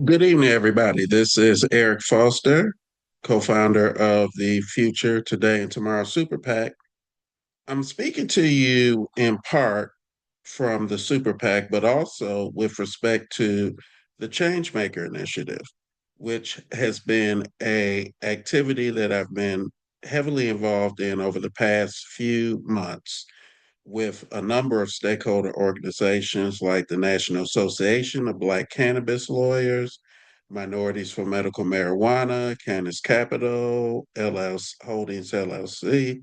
Good evening, everybody. This is Eric Foster, co founder of the Future Today and Tomorrow Super PAC. I'm speaking to you in part from the Super PAC, but also with respect to the Changemaker Initiative, which has been a activity that I've been heavily involved in over the past few months with a number of stakeholder organizations like the National Association of Black Cannabis Lawyers, Minorities for Medical Marijuana, Cannabis Capital, LLC Holdings LLC,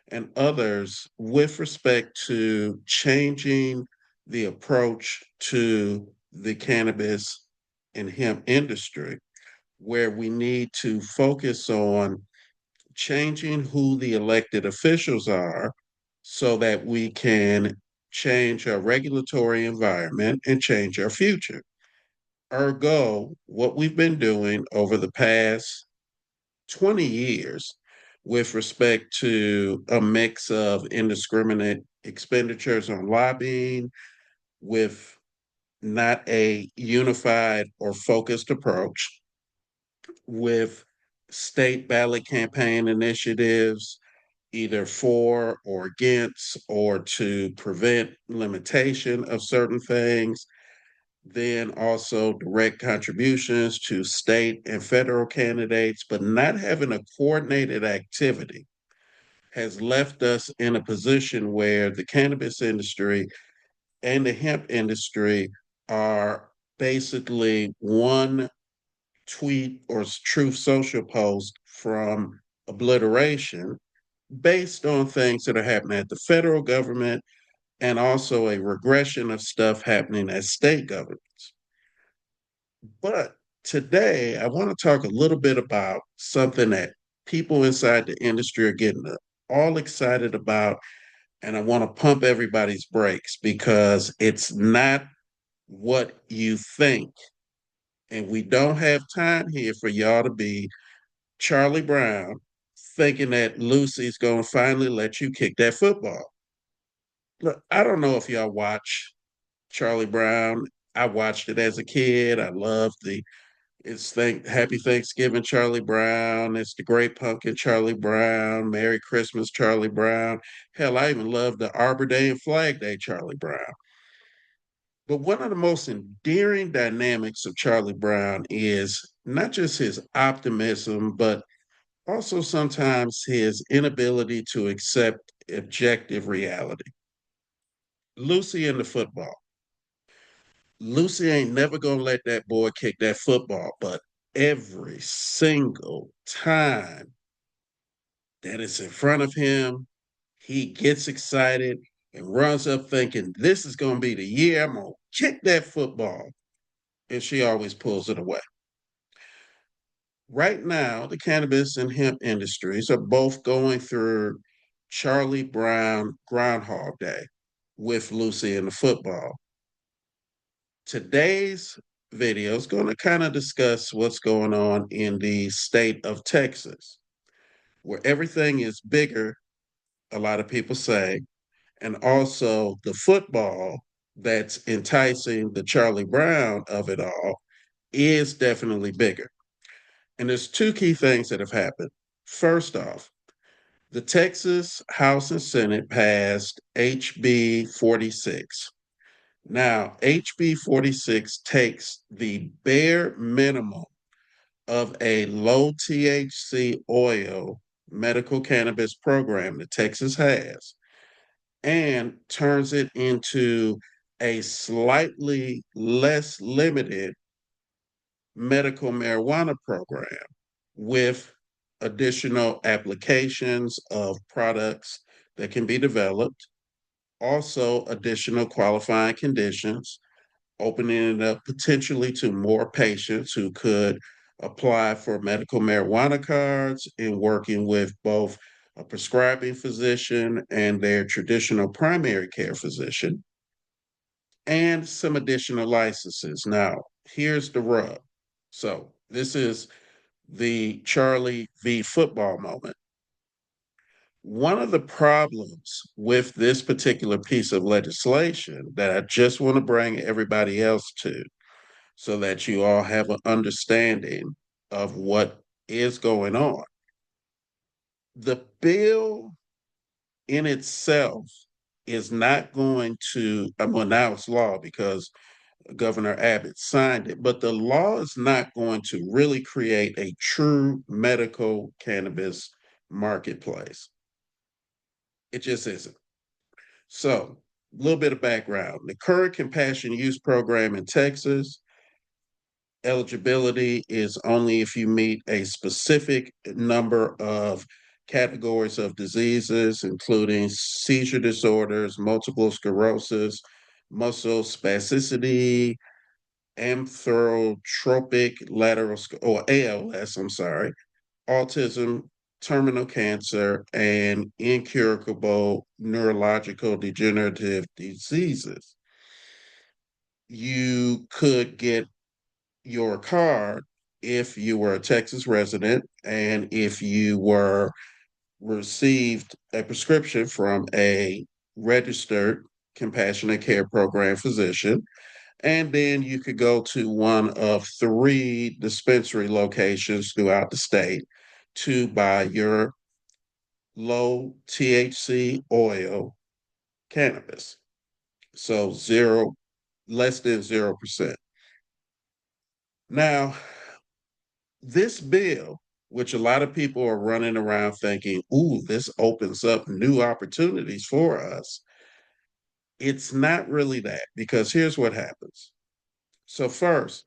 and others with respect to changing the approach to the cannabis and hemp industry, where we need to focus on changing who the elected officials are so that we can change our regulatory environment and change our future. Ergo, what we've been doing over the past 20 years with respect to a mix of indiscriminate expenditures on lobbying with not a unified or focused approach, with state ballot campaign initiatives, either for or against or to prevent limitation of certain things, then also direct contributions to state and federal candidates, but not having a coordinated activity has left us in a position where the cannabis industry and the hemp industry are basically one tweet or truth social post from obliteration based on things that are happening at the federal government and also a regression of stuff happening at state governments. But today, I want to talk a little bit about something that people inside the industry are getting all excited about. And I want to pump everybody's brakes because it's not what you think. And we don't have time here for y'all to be Charlie Brown thinking that Lucy's going to finally let you kick that football. Look, I don't know if y'all watch Charlie Brown. I watched it as a kid. I loved the Happy Thanksgiving Charlie Brown. It's the Great Pumpkin Charlie Brown. Merry Christmas Charlie Brown. Hell, I even love the Arbor Day and Flag Day Charlie Brown. But one of the most endearing dynamics of Charlie Brown is not just his optimism, but also sometimes his inability to accept objective reality. Lucy and the football. Lucy ain't never gonna let that boy kick that football, but every single time that it's in front of him, he gets excited and runs up thinking, this is gonna be the year I'm gonna kick that football. And she always pulls it away. Right now, the cannabis and hemp industries are both going through Charlie Brown Groundhog Day with Lucy and the football. Today's video is going to kind of discuss what's going on in the state of Texas, where everything is bigger, a lot of people say, and also the football that's enticing the Charlie Brown of it all is definitely bigger. And there's two key things that have happened. First off, the Texas House and Senate passed HB 46. Now, HB 46 takes the bare minimum of a low THC oil medical cannabis program that Texas has and turns it into a slightly less limited medical marijuana program with additional applications of products that can be developed, also additional qualifying conditions, opening it up potentially to more patients who could apply for medical marijuana cards and working with both a prescribing physician and their traditional primary care physician, and some additional licenses. Now, here's the rub. So, this is the Charlie v. football moment. One of the problems with this particular piece of legislation that I just want to bring everybody else to so that you all have an understanding of what is going on. The bill in itself is not going to, well, now it's law because Governor Abbott signed it, but the law is not going to really create a true medical cannabis marketplace. It just isn't. So, a little bit of background. The current compassionate use program in Texas, eligibility is only if you meet a specific number of categories of diseases, including seizure disorders, multiple sclerosis, muscle spasticity, amyotrophic lateral or ALS, I'm sorry, autism, terminal cancer, and incurable neurological degenerative diseases. You could get your card if you were a Texas resident and if you were received a prescription from a registered compassionate care program physician. And then you could go to one of 3 dispensary locations throughout the state to buy your low THC oil cannabis. So less than 0%. Now, this bill, which a lot of people are running around thinking, ooh, this opens up new opportunities for us. It's not really that, because here's what happens. So, first,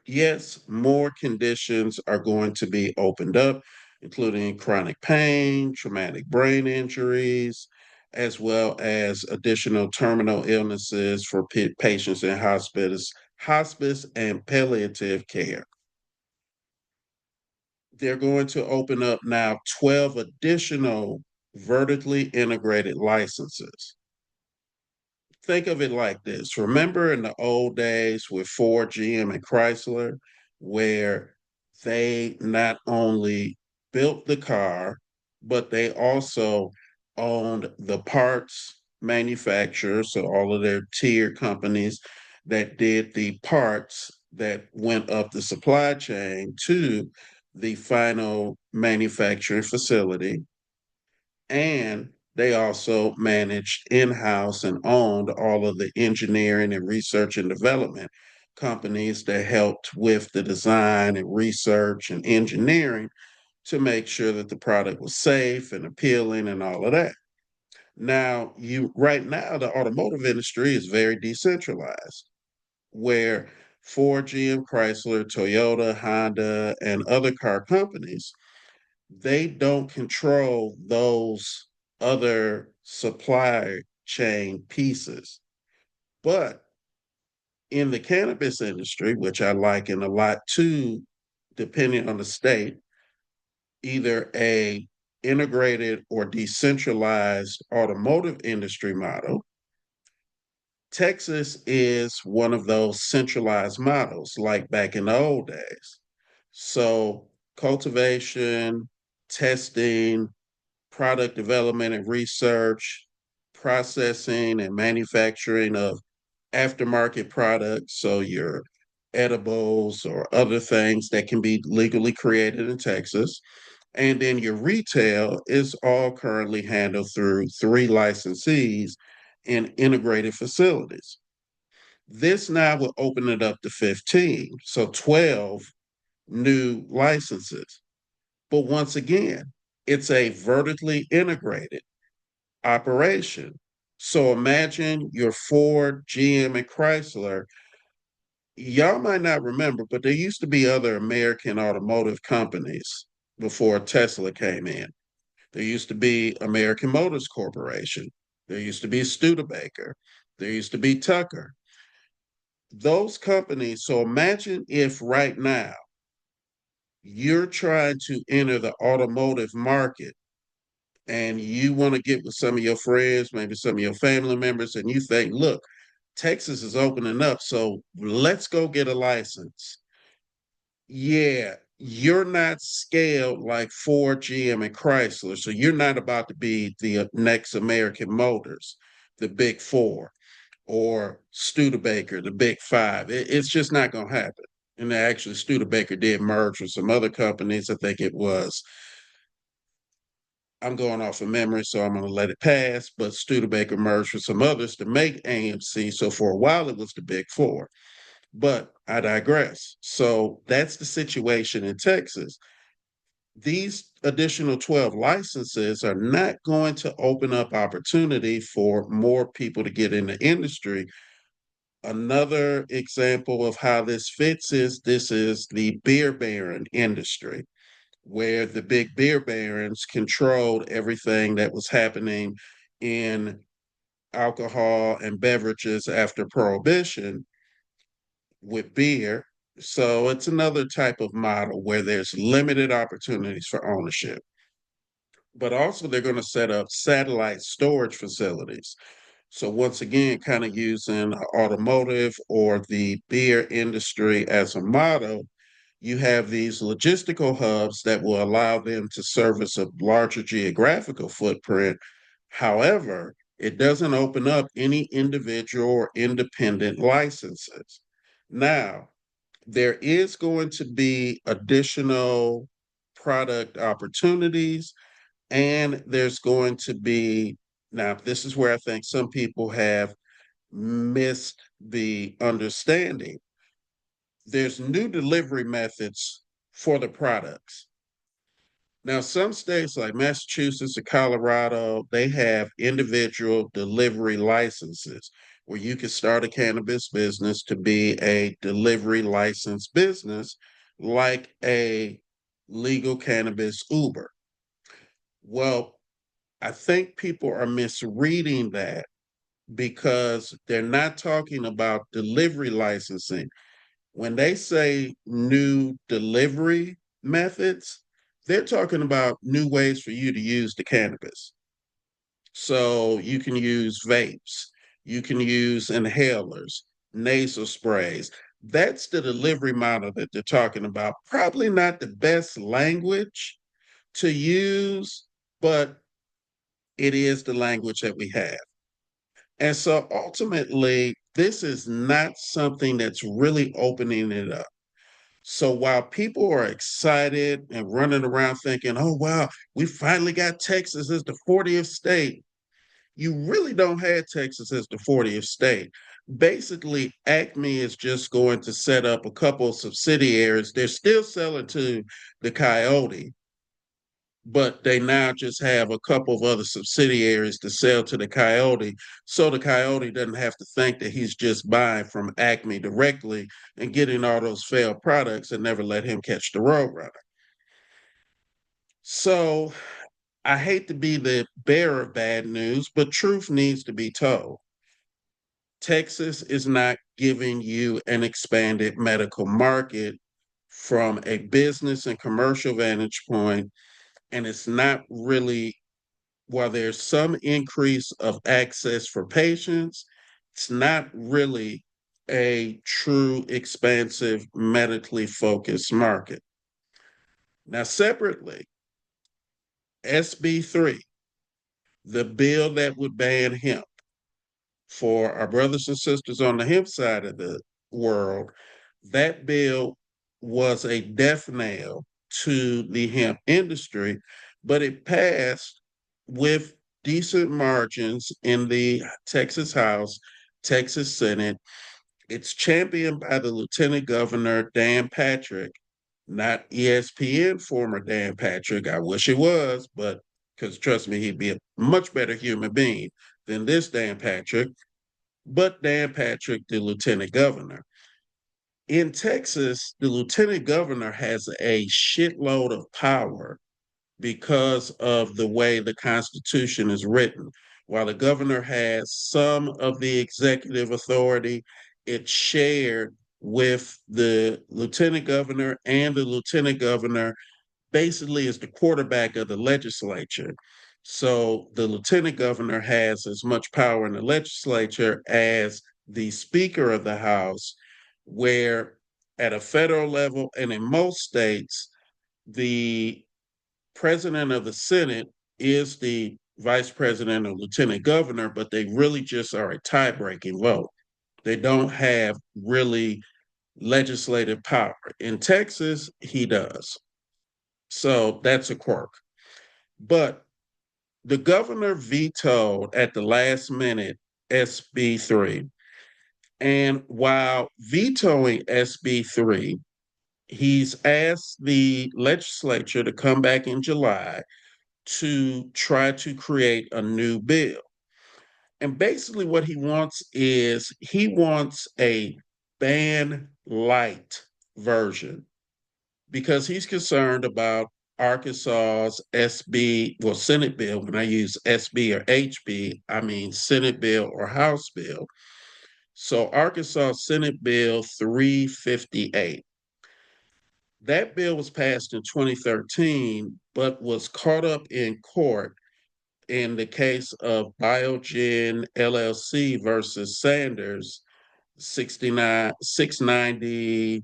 yes, more conditions are going to be opened up, including chronic pain, traumatic brain injuries, as well as additional terminal illnesses for patients in hospice and palliative care. They're going to open up now 12 additional vertically integrated licenses. Think of it like this. Remember in the old days with Ford, GM, and Chrysler, where they not only built the car, but they also owned the parts manufacturers, so all of their tier companies that did the parts that went up the supply chain to the final manufacturing facility. And they also managed in-house and owned all of the engineering and research and development companies that helped with the design and research and engineering to make sure that the product was safe and appealing and all of that. Now, right now, the automotive industry is very decentralized, where Ford, GM, Chrysler, Toyota, Honda, and other car companies, they don't control those other supply chain pieces. But in the cannabis industry, which I liken a lot to, depending on the state, either a integrated or decentralized automotive industry model. Texas is one of those centralized models, like back in the old days. So, cultivation, testing, product development and research, processing and manufacturing of aftermarket products. So, your edibles or other things that can be legally created in Texas. And then your retail is all currently handled through 3 licensees in integrated facilities. This now will open it up to 15, so 12 new licenses. But once again, it's a vertically integrated operation. So imagine your Ford, GM, and Chrysler. Y'all might not remember, but there used to be other American automotive companies before Tesla came in. There used to be American Motors Corporation. There used to be Studebaker. There used to be Tucker. Those companies, so imagine if right now you're trying to enter the automotive market and you want to get with some of your friends, maybe some of your family members, and you think, look, Texas is opening up, so let's go get a license. Yeah, you're not scaled like Ford, GM, and Chrysler, so you're not about to be the next American Motors, the big 4. or Studebaker, the big five. It's just not going to happen. And actually, Studebaker did merge with some other companies. I think it was, I'm going off of memory, so I'm going to let it pass. But Studebaker merged with some others to make AMC. So for a while, it was the big four. But I digress. So that's the situation in Texas. These additional 12 licenses are not going to open up opportunity for more people to get in the industry. Another example of how this fits is this is the beer baron industry, where the big beer barons controlled everything that was happening in alcohol and beverages after prohibition with beer. So it's another type of model where there's limited opportunities for ownership. But also, they're going to set up satellite storage facilities. So, once again, kind of using automotive or the beer industry as a model, you have these logistical hubs that will allow them to service a larger geographical footprint. However, it doesn't open up any individual or independent licenses. Now, there is going to be additional product opportunities, and there's going to be, now, this is where I think some people have missed the understanding. There's new delivery methods for the products. Now, some states like Massachusetts and Colorado, they have individual delivery licenses where you can start a cannabis business to be a delivery licensed business, like a legal cannabis Uber. Well, I think people are misreading that because they're not talking about delivery licensing. When they say new delivery methods, they're talking about new ways for you to use the cannabis. So you can use vapes, you can use inhalers, nasal sprays. That's the delivery model that they're talking about. Probably not the best language to use, but it is the language that we have. And so ultimately, this is not something that's really opening it up. So while people are excited and running around thinking, oh, wow, we finally got Texas as the 40th state, you really don't have Texas as the 40th state. Basically, Acme is just going to set up a couple of subsidiaries. They're still selling to the Coyote, but they now just have a couple of other subsidiaries to sell to the Coyote. So the Coyote doesn't have to think that he's just buying from Acme directly and getting all those failed products and never let him catch the Roadrunner. So I hate to be the bearer of bad news, but truth needs to be told. Texas is not giving you an expanded medical market from a business and commercial vantage point, and it's not really, while there's some increase of access for patients, it's not really a true expansive medically focused market. Now, separately, SB3, the bill that would ban hemp for our brothers and sisters on the hemp side of the world, that bill was a death nail to the hemp industry, but it passed with decent margins in the Texas House, Texas Senate. It's championed by the Lieutenant Governor, Dan Patrick, not ESPN former Dan Patrick. I wish it was, but because trust me, he'd be a much better human being than this Dan Patrick, but Dan Patrick, the lieutenant governor. In Texas, the lieutenant governor has a shitload of power because of the way the Constitution is written. While the governor has some of the executive authority, it's shared with the lieutenant governor, and the lieutenant governor basically is the quarterback of the legislature. So the lieutenant governor has as much power in the legislature as the speaker of the House, where at a federal level and in most states, the president of the Senate is the vice president or lieutenant governor, but they really just are a tie-breaking vote. They don't have really legislative power. In Texas, he does. So that's a quirk. But the governor vetoed at the last minute SB3. And while vetoing SB3, he's asked the legislature to come back in July to try to create a new bill. And basically, what he wants a ban light version because he's concerned about Arkansas's SB, well, Senate bill. When I use SB or HB, I mean Senate bill or House bill. So, Arkansas Senate Bill 358. That bill was passed in 2013, but was caught up in court in the case of Biogen LLC versus Sanders 69 690.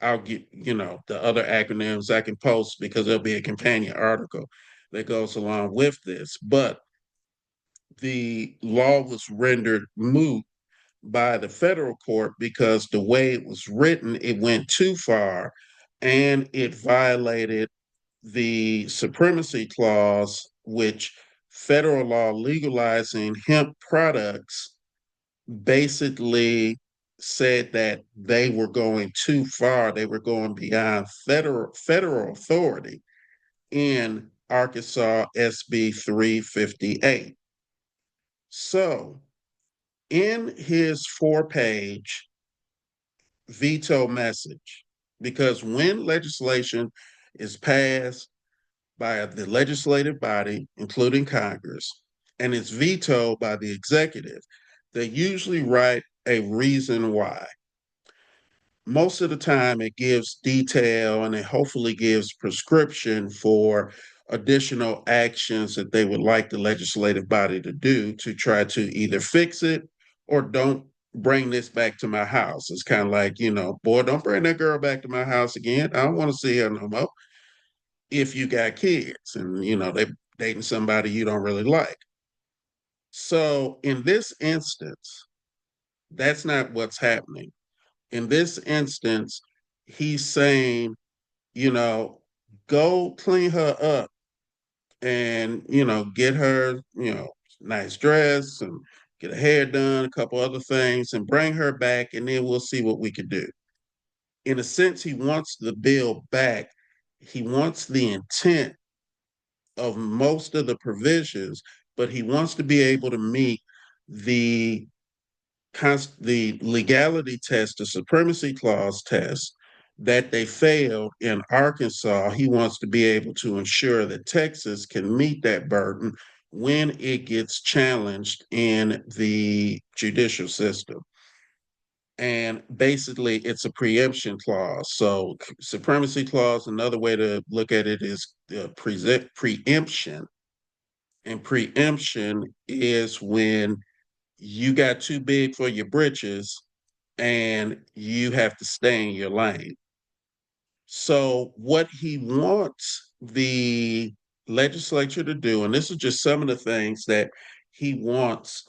I'll get the other acronyms I can post because there'll be a companion article that goes along with this. But the law was rendered moot by the federal court because the way it was written, it went too far and it violated the supremacy clause, which federal law legalizing hemp products basically said that they were going too far. They were going beyond federal authority in Arkansas SB 358. So, in his 4-page veto message, because when legislation is passed by the legislative body, including Congress, and it's vetoed by the executive, they usually write a reason why. Most of the time, it gives detail and it hopefully gives prescription for additional actions that they would like the legislative body to do to try to either fix it or don't bring this back to my house. It's kind of like, boy, don't bring that girl back to my house again. I don't want to see her no more if you got kids and they're dating somebody you don't really like. So in this instance, that's not what's happening. In this instance, he's saying, you know, go clean her up and, get her, nice dress and get her hair done, a couple other things, and bring her back, and then we'll see what we can do. In a sense, he wants the bill back. He wants the intent of most of the provisions, but he wants to be able to meet the the legality test, the supremacy clause test that they failed in Arkansas. He wants to be able to ensure that Texas can meet that burden when it gets challenged in the judicial system. And basically, it's a preemption clause. So, supremacy clause, another way to look at it is preemption. And preemption is when you got too big for your britches and you have to stay in your lane. So, what he wants the legislature to do, and this is just some of the things that he wants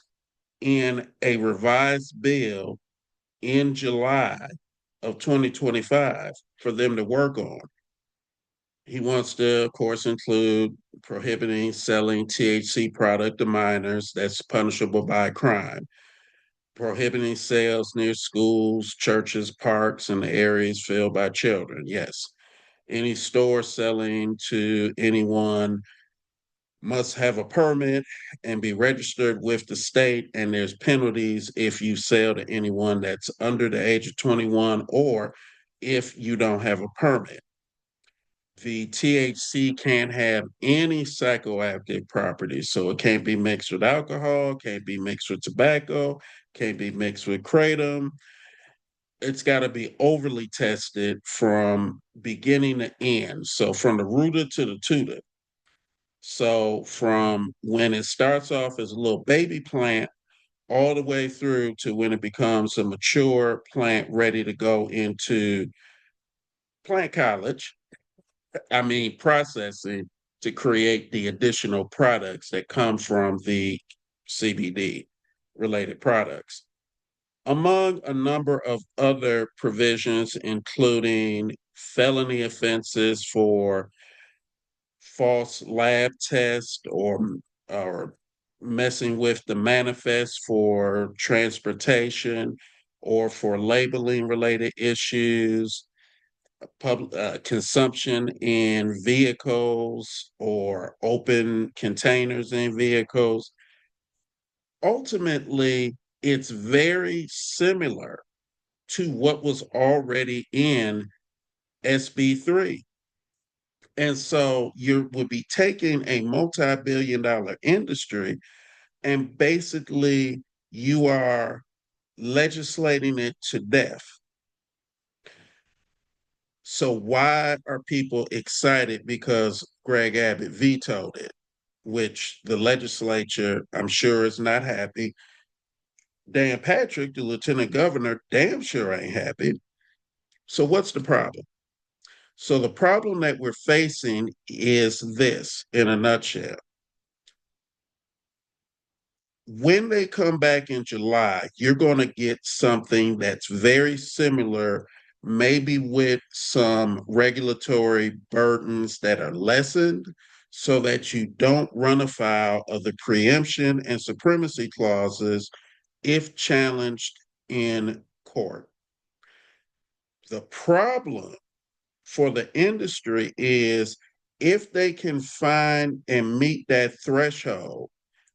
in a revised bill in July of 2025 for them to work on. He wants to, of course, include prohibiting selling THC product to minors that's punishable by crime, prohibiting sales near schools, churches, parks, and areas filled by children. Yes. Any store selling to anyone must have a permit and be registered with the state, and there's penalties if you sell to anyone that's under the age of 21 or if you don't have a permit. The THC can't have any psychoactive properties, so it can't be mixed with alcohol, can't be mixed with tobacco, can't be mixed with kratom. It's got to be overly tested from beginning to end. So from the rooter to the tutor. So from when it starts off as a little baby plant all the way through to when it becomes a mature plant ready to go into plant college, I mean processing. to create the additional products that come from the CBD related products, among a number of other provisions, including felony offenses for false lab test or messing with the manifest for transportation or for labeling related issues, consumption in vehicles or open containers in vehicles. Ultimately, it's very similar to what was already in SB3. And so you would be taking a multi-billion-dollar industry and basically you are legislating it to death. So why are people excited? Because Greg Abbott vetoed it, which the legislature, I'm sure, is not happy. Dan Patrick, the lieutenant governor, damn sure ain't happy. So what's the problem? So the problem that we're facing is this in a nutshell. When they come back in July, you're going to get something that's very similar, maybe with some regulatory burdens that are lessened so that you don't run afoul of the preemption and supremacy clauses if challenged in court. The problem for the industry is if they can find and meet that threshold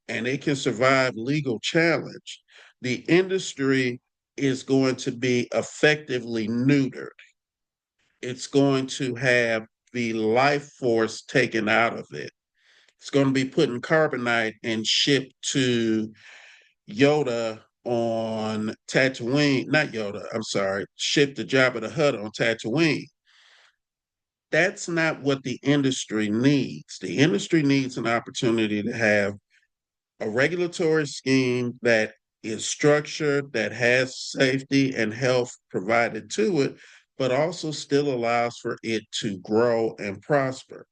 and they can survive legal challenge, the industry is going to be effectively neutered. It's going to have the life force taken out of it. It's going to be put in carbonite and shipped to Yoda on Tatooine, not Yoda, I'm sorry, shipped to Jabba the Hutt on Tatooine. That's not what the industry needs. The industry needs an opportunity to have a regulatory scheme that is structured, that has safety and health provided to it, but also still allows for it to grow and prosper.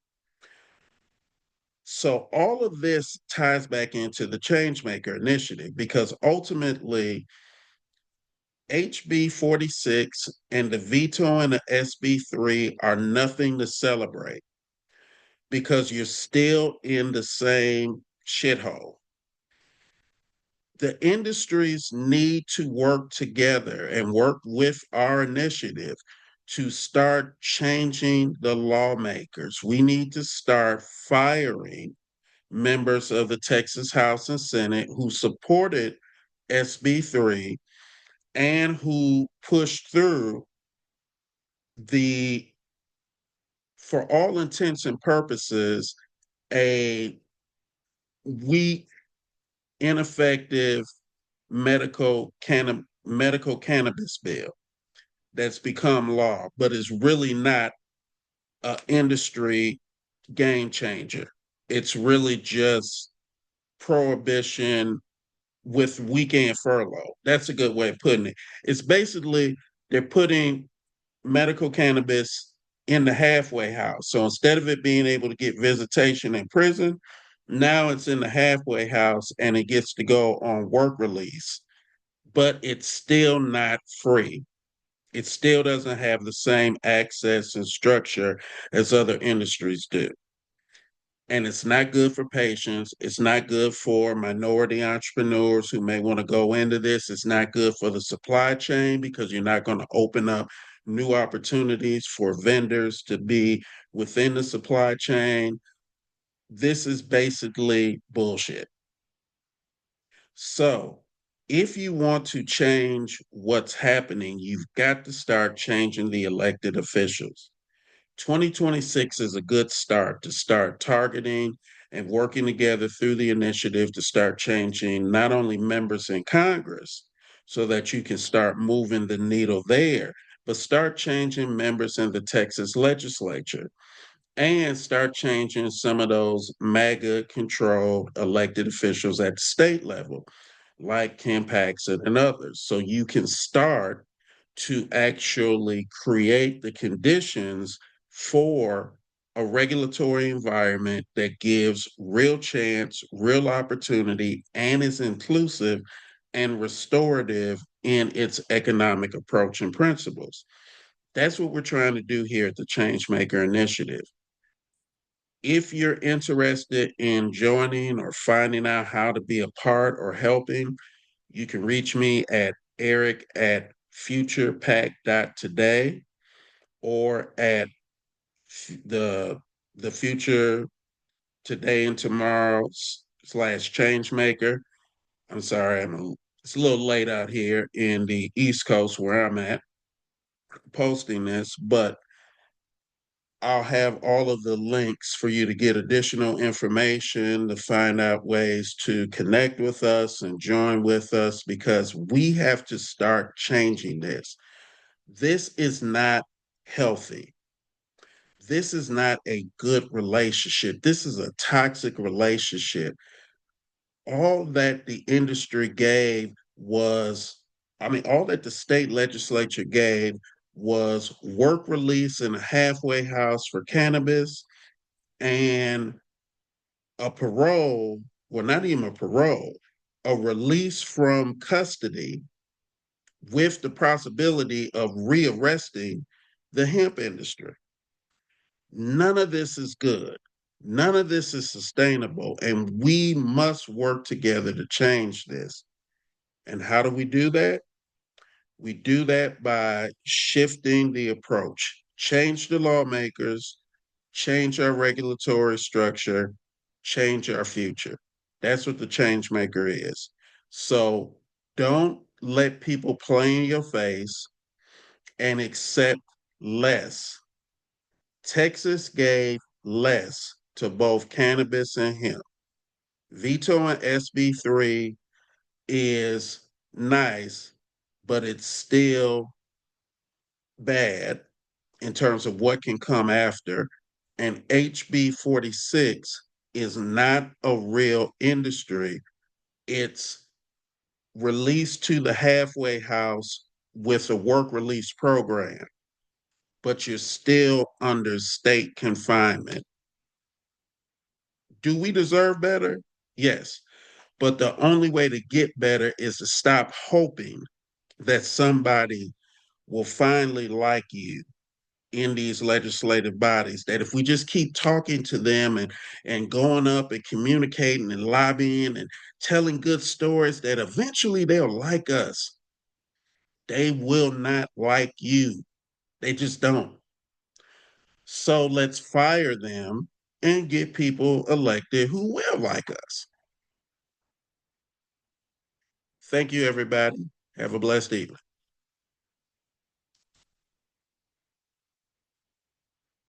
So all of this ties back into the Changemaker initiative because ultimately HB 46 and the veto and the SB3 are nothing to celebrate because you're still in the same shithole. The industries need to work together and work with our initiative to start changing the lawmakers. We need to start firing members of the Texas House and Senate who supported SB3 and who pushed through the, for all intents and purposes, a weak, ineffective medical cannabis bill that's become law, but is really not an industry game changer. It's really just prohibition with weekend furlough. That's a good way of putting it. It's basically they're putting medical cannabis in the halfway house. So instead of it being able to get visitation in prison, now it's in the halfway house and it gets to go on work release, but it's still not free. It still doesn't have the same access and structure as other industries do. And it's not good for patients. It's not good for minority entrepreneurs who may want to go into this. It's not good for the supply chain because you're not going to open up new opportunities for vendors to be within the supply chain. This is basically bullshit. So, if you want to change what's happening, you've got to start changing the elected officials. 2026 is a good start to start targeting and working together through the initiative to start changing not only members in Congress so that you can start moving the needle there, but start changing members in the Texas legislature and start changing some of those MAGA controlled elected officials at the state level, like Ken Paxton and others. So you can start to actually create the conditions for a regulatory environment that gives real chance, real opportunity, and is inclusive and restorative in its economic approach and principles. That's what we're trying to do here at the Changemaker Initiative. If you're interested in joining or finding out how to be a part or helping, you can reach me at eric@futurepack.today or at the the future today and tomorrow slash changemaker. I'm sorry, it's a little late out here in the East Coast where I'm at posting this, but I'll have all of the links for you to get additional information, to find out ways to connect with us and join with us because we have to start changing this. This is not healthy. This is not a good relationship. This is a toxic relationship. All that the industry gave was, all that the state legislature gave was work release in a halfway house for cannabis and a parole, well, not even a parole, a release from custody with the possibility of rearresting the hemp industry. None of this is good. None of this is sustainable, and we must work together to change this. And how do we do that? We do that by shifting the approach, change the lawmakers, change our regulatory structure, change our future. That's what the change maker is. So don't let people play in your face and accept less. Texas gave less to both cannabis and hemp. Veto and SB3 is nice, but it's still bad in terms of what can come after. And HB 46 is not a real industry. It's released to the halfway house with a work release program, but you're still under state confinement. Do we deserve better? Yes. But the only way to get better is to stop hoping that somebody will finally like you in these legislative bodies, that if we just keep talking to them and going up and communicating and lobbying and telling good stories, that eventually they'll like us. They will not like you. They just don't. So let's fire them and get people elected who will like us. Thank you, everybody. Have a blessed evening.